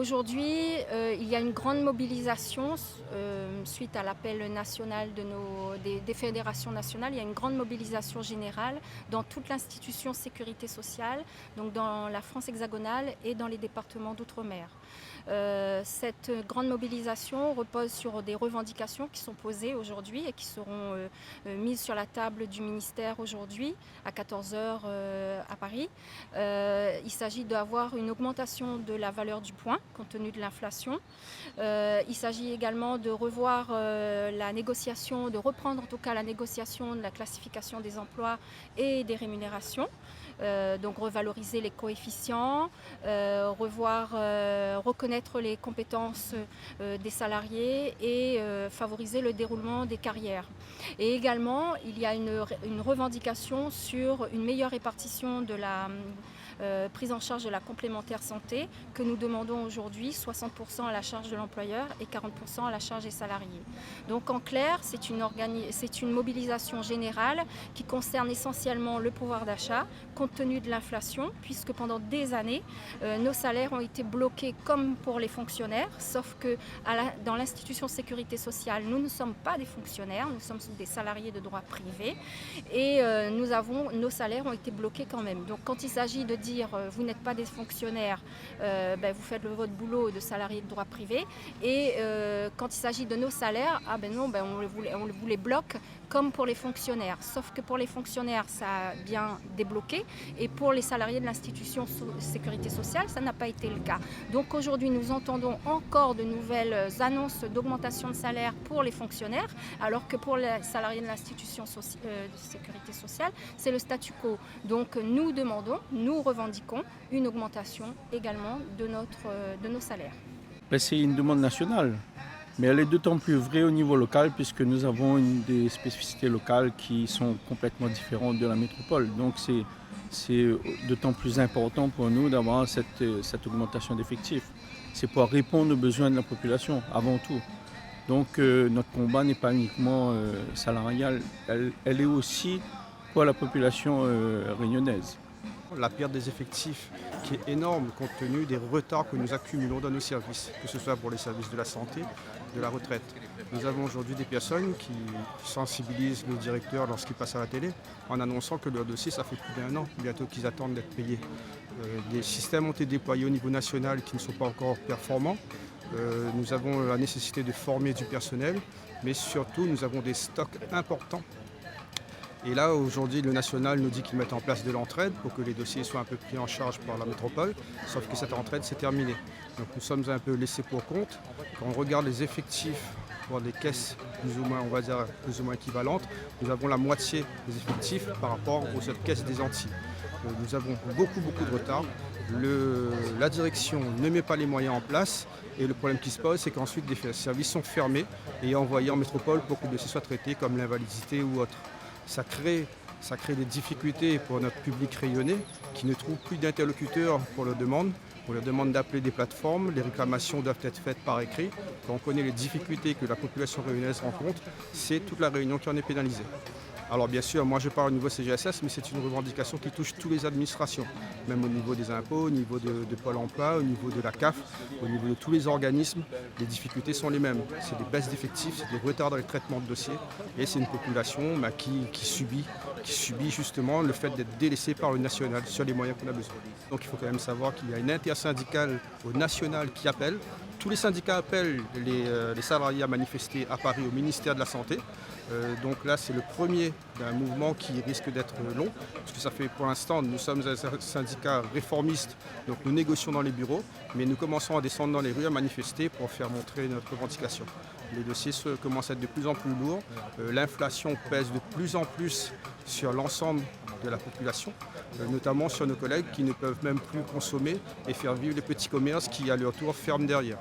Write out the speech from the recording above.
Aujourd'hui, il y a une grande mobilisation suite à l'appel national des fédérations nationales. Il y a une grande mobilisation générale dans toute l'institution sécurité sociale, donc dans la France hexagonale et dans les départements d'outre-mer. Cette grande mobilisation repose sur des revendications qui sont posées aujourd'hui et qui seront mises sur la table du ministère aujourd'hui à 14 heures à Paris. Il s'agit d'avoir une augmentation de la valeur du point compte tenu de l'inflation. Il s'agit également de revoir la négociation, de reprendre en tout cas la négociation de la classification des emplois et des rémunérations. Donc revaloriser les coefficients, reconnaître les compétences des salariés et favoriser le déroulement des carrières. Et également, il y a une revendication sur une meilleure répartition de la prise en charge de la complémentaire santé que nous demandons aujourd'hui, 60% à la charge de l'employeur et 40% à la charge des salariés. Donc en clair, c'est une mobilisation générale qui concerne essentiellement le pouvoir d'achat compte tenu de l'inflation, puisque pendant des années, nos salaires ont été bloqués comme pour les fonctionnaires, sauf que dans l'institution sécurité sociale, nous ne sommes pas des fonctionnaires, nous sommes des salariés de droit privé et nos salaires ont été bloqués quand même. Donc quand il s'agit de dire vous n'êtes pas des fonctionnaires, vous faites votre boulot de salarié de droit privé, et quand il s'agit de nos salaires, on vous les bloque comme pour les fonctionnaires. Sauf que pour les fonctionnaires, ça a bien débloqué, et pour les salariés de l'institution sécurité sociale, ça n'a pas été le cas. Donc aujourd'hui, nous entendons encore de nouvelles annonces d'augmentation de salaire pour les fonctionnaires, alors que pour les salariés de l'institution de sécurité sociale, c'est le statu quo. Donc nous revendiquons une augmentation également de nos salaires. C'est une demande nationale, mais elle est d'autant plus vraie au niveau local puisque nous avons des spécificités locales qui sont complètement différentes de la métropole. Donc c'est d'autant plus important pour nous d'avoir cette augmentation d'effectifs. C'est pour répondre aux besoins de la population avant tout. Donc notre combat n'est pas uniquement salarial, elle est aussi pour la population réunionnaise. La perte des effectifs qui est énorme compte tenu des retards que nous accumulons dans nos services, que ce soit pour les services de la santé, de la retraite. Nous avons aujourd'hui des personnes qui sensibilisent nos directeurs lorsqu'ils passent à la télé en annonçant que leur dossier, ça fait plus d'1 an bientôt qu'ils attendent d'être payés. Des systèmes ont été déployés au niveau national qui ne sont pas encore performants. Nous avons la nécessité de former du personnel, mais surtout nous avons des stocks importants. Et là, aujourd'hui, le national nous dit qu'ils mettent en place de l'entraide pour que les dossiers soient un peu pris en charge par la métropole, sauf que cette entraide, c'est terminé. Donc nous sommes un peu laissés pour compte. Quand on regarde les effectifs pour des caisses plus ou moins, on va dire, plus ou moins équivalentes, nous avons la moitié des effectifs par rapport aux autres caisses des Antilles. Nous avons beaucoup de retard. La direction ne met pas les moyens en place et le problème qui se pose, c'est qu'ensuite des services sont fermés et envoyés en métropole pour que le dossier soit traité comme l'invalidité ou autre. Ça crée des difficultés pour notre public rayonné qui ne trouve plus d'interlocuteurs pour leur demande. On leur demande d'appeler des plateformes, les réclamations doivent être faites par écrit. Quand on connaît les difficultés que la population réunionnaise rencontre, c'est toute la Réunion qui en est pénalisée. Alors bien sûr, moi je parle au niveau CGSS, mais c'est une revendication qui touche toutes les administrations, même au niveau des impôts, au niveau de Pôle emploi, au niveau de la CAF, au niveau de tous les organismes, les difficultés sont les mêmes. C'est des baisses d'effectifs, c'est des retards dans les traitements de dossiers, et c'est une population qui subit justement le fait d'être délaissée par le national sur les moyens qu'on a besoin. Donc il faut quand même savoir qu'il y a une intersyndicale au national qui appelle. Tous les syndicats appellent les salariés à manifester à Paris au ministère de la Santé. Donc là, c'est le premier d'un mouvement qui risque d'être long, parce que ça fait pour l'instant, nous sommes un syndicat réformiste, donc nous négocions dans les bureaux, mais nous commençons à descendre dans les rues à manifester pour faire montrer notre revendication. Les dossiers commencent à être de plus en plus lourds, l'inflation pèse de plus en plus sur l'ensemble de la population, notamment sur nos collègues qui ne peuvent même plus consommer et faire vivre les petits commerces qui, à leur tour, ferment derrière.